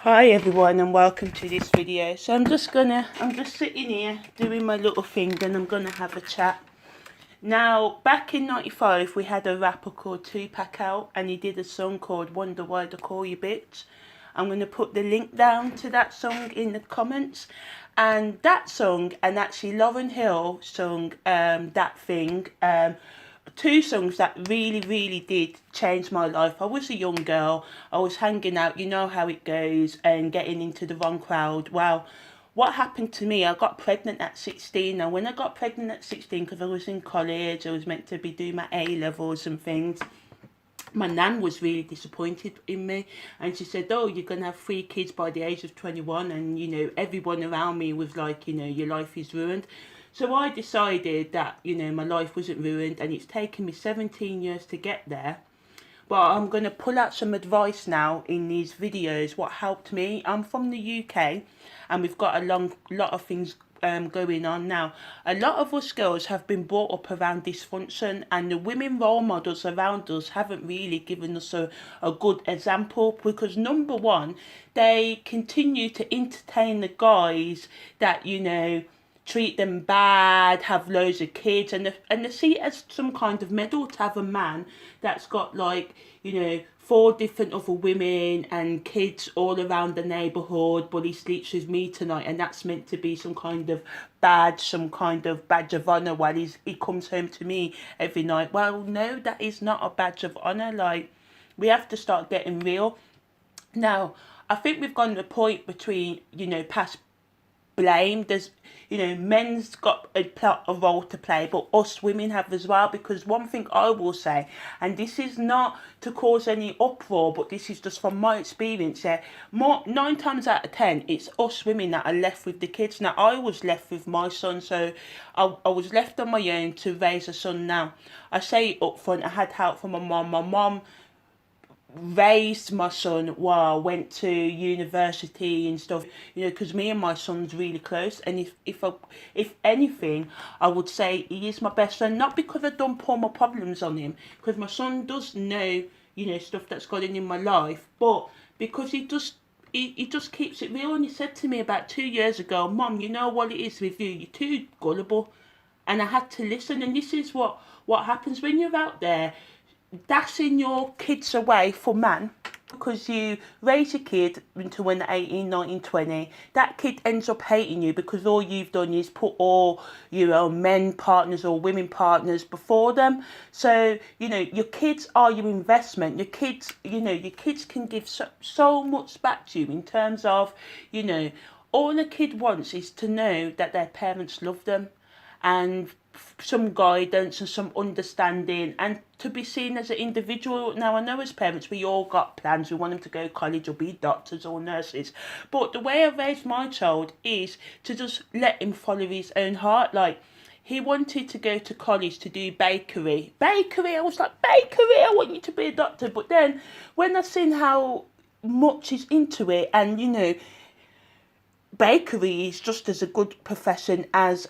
Hi everyone and welcome to this video. So I'm just sitting here doing my little thing and I'm gonna have a chat. Now back in '95 we had a rapper called Tupac out and he did a song called Wonder Why They Call You Bitch. I'm gonna put the link down to that song in the comments. And that song and actually Lauryn Hill sung That Thing, two songs that really did change my life. I was a young girl, I was hanging out, you know how it goes, and getting into the wrong crowd. Well, what happened to me, I got pregnant at 16. Now when I got pregnant at 16, because I was in college, I was meant to be doing my A-levels and things, my nan was really disappointed in me, and she said, oh, you're going to have 3 kids by the age of 21. And you know, everyone around me was like, you know, your life is ruined. So I decided that, you know, my life wasn't ruined, and it's taken me 17 years to get there. But I'm going to pull out some advice now in these videos, what helped me. I'm from the UK and we've got a lot of things going on now. A lot of us girls have been brought up around dysfunction, and the women role models around us haven't really given us a good example, because number one, they continue to entertain the guys that, you know, treat them bad, have loads of kids, and they see it as some kind of medal to have a man that's got, like, you know, 4 different other women and kids all around the neighbourhood, but he sleeps with me tonight, and that's meant to be some kind of badge, some kind of badge of honour while he comes home to me every night. Well, no, that is not a badge of honour. Like, we have to start getting real. Now, I think we've gone to the point between, you know, past blame. There's, you know, men's got a role to play, but us women have as well. Because one thing I will say, and this is not to cause any uproar, but this is just from my experience, yeah, 9 times out of 10 it's us women that are left with the kids. Now I was left with my son, so I was left on my own to raise a son. Now I say up front, I had help from my mom raised my son while I went to university and stuff, you know, because me and my son's really close. And if anything, I would say he is my best friend, not because I don't pour my problems on him, because my son does know, you know, stuff that's gone in my life, but because he just keeps it real. And he said to me about 2 years ago, Mom, you know what it is with you, you're too gullible. And I had to listen. And this is what happens when you're out there dashing your kids away for man, because you raise your kid until when they're 18, 19, 20. That kid ends up hating you because all you've done is put all, you know, men partners or women partners before them. So, you know, your kids are your investment. Your kids, you know, your kids can give so much back to you in terms of, you know, all a kid wants is to know that their parents love them, and some guidance and some understanding, and to be seen as an individual. Now I know as parents we all got plans, we want them to go to college or be doctors or nurses, but the way I raised my child is to just let him follow his own heart. Like, he wanted to go to college to do bakery. I was like, bakery, I want you to be a doctor. But then when I seen how much he's into it, and you know, bakery is just as a good profession as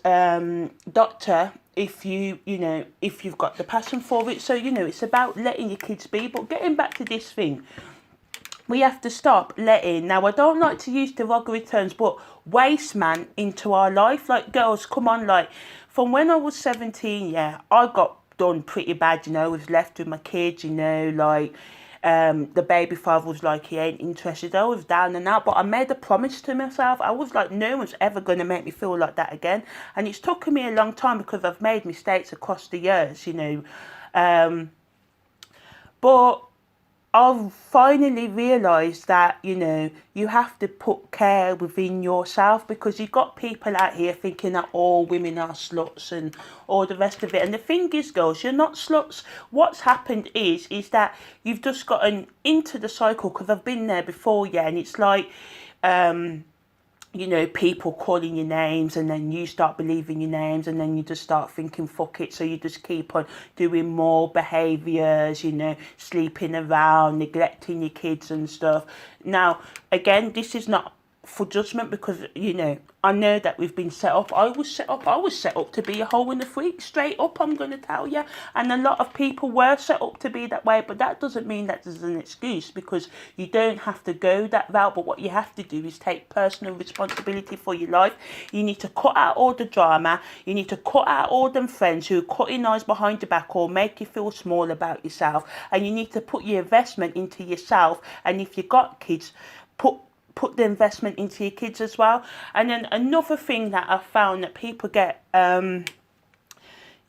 doctor, if if you've got the passion for it. So, you know, it's about letting your kids be. But getting back to this thing, we have to stop letting, now I don't like to use derogatory terms, but waste man into our life. Like, girls, come on, like, from when I was 17, yeah, I got done pretty bad, you know. I was left with my kids, you know, like, the baby father was like, he ain't interested. I was down and out, but I made a promise to myself. I was like, no one's ever going to make me feel like that again. And it's taken me a long time because I've made mistakes across the years, you know. But I've finally realised that, you know, you have to put care within yourself, because you've got people out here thinking that all women are sluts and all the rest of it. And the thing is, girls, you're not sluts. What's happened is that you've just gotten into the cycle, because I've been there before, yeah, and it's like, you know, people calling your names, and then you start believing your names, and then you just start thinking, fuck it. So you just keep on doing more behaviours, you know, sleeping around, neglecting your kids and stuff. Now, again, this is not for judgment, because you know, I know that we've been set up. I was set up to be a hoe and a freak, straight up, I'm going to tell you. And a lot of people were set up to be that way, but that doesn't mean that there's an excuse, because you don't have to go that route. But what you have to do is take personal responsibility for your life. You need to cut out all the drama. You need to cut out all them friends who are cutting eyes behind your back or make you feel small about yourself. And you need to put your investment into yourself. And if you got kids, put the investment into your kids as well. And then another thing that I found that people get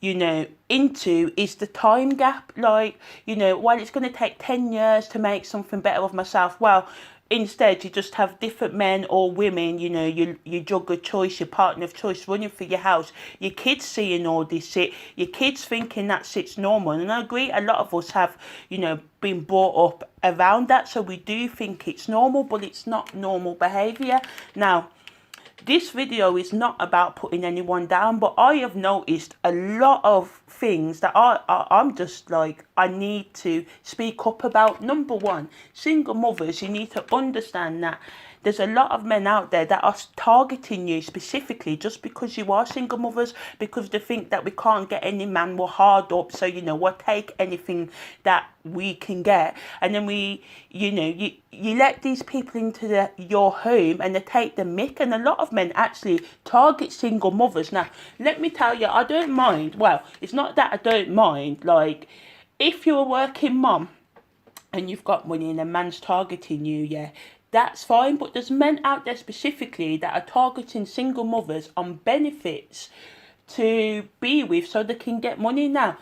you know, into is the time gap. Like, you know, while it's going to take 10 years to make something better of myself, well, instead you just have different men or women, you know, you juggle choice, your partner of choice running for your house, your kids seeing all this shit, your kids thinking that shit's normal. And I agree, a lot of us have, you know, been brought up around that, so we do think it's normal, but it's not normal behaviour. Now, this video is not about putting anyone down, but I have noticed a lot of things that I'm just like, I need to speak up about. Number one, single mothers, you need to understand that there's a lot of men out there that are targeting you specifically just because you are single mothers, because they think that we can't get any man, we're hard up, so, you know, we'll take anything that we can get. And then you know, you let these people into your home and they take the mick, and a lot of men actually target single mothers. Now, let me tell you, I don't mind. Well, it's not that I don't mind. Like, if you're a working mom and you've got money and a man's targeting you, yeah, that's fine. But there's men out there specifically that are targeting single mothers on benefits to be with so they can get money. Now,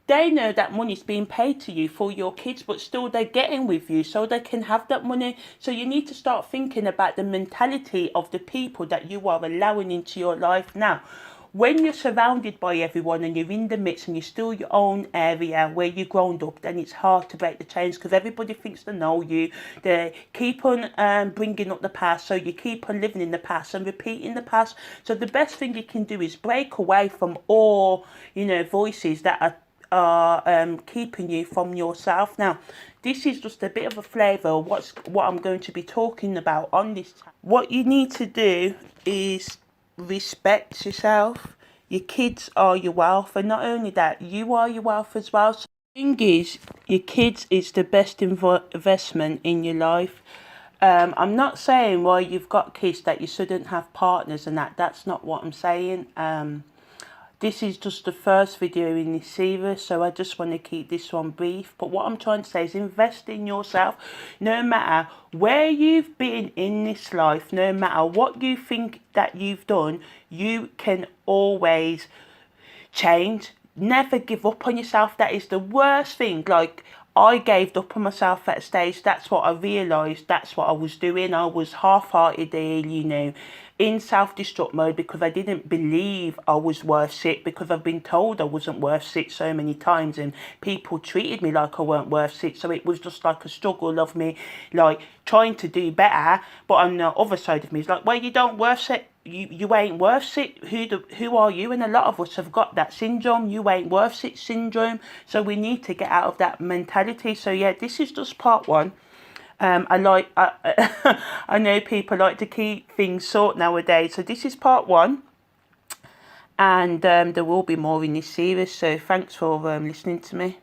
they know that money's being paid to you for your kids, but still they're getting with you so they can have that money. So you need to start thinking about the mentality of the people that you are allowing into your life. Now, when you're surrounded by everyone and you're in the midst and you're still your own area where you've grown up, then it's hard to break the chains, because everybody thinks they know you. They keep on bringing up the past, so you keep on living in the past and repeating the past. So the best thing you can do is break away from all, you know, voices that are keeping you from yourself. Now, this is just a bit of a flavour of what I'm going to be talking about on this channel. What you need to do is respect yourself. Your kids are your wealth, and not only that, you are your wealth as well. So the thing is, your kids is the best investment in your life. I'm not saying while you've got kids that you shouldn't have partners and that's not what I'm saying. This is just the first video in this series, so I just want to keep this one brief. But what I'm trying to say is invest in yourself. No matter where you've been in this life, no matter what you think that you've done, you can always change. Never give up on yourself. That is the worst thing. Like, I gave up on myself at a stage. That's what I realised. That's what I was doing. I was half-heartedly, you know, in self-destruct mode, because I didn't believe I was worth it, because I've been told I wasn't worth it so many times, and people treated me like I weren't worth it. So it was just like a struggle of me, like, trying to do better, but on the other side of me, it's like, well, you don't worth it. You ain't worth it. Who are you? And a lot of us have got that syndrome, you ain't worth it syndrome. So we need to get out of that mentality. So yeah, this is just part one. I know people like to keep things short nowadays, so this is part one, and there will be more in this series. So thanks for listening to me.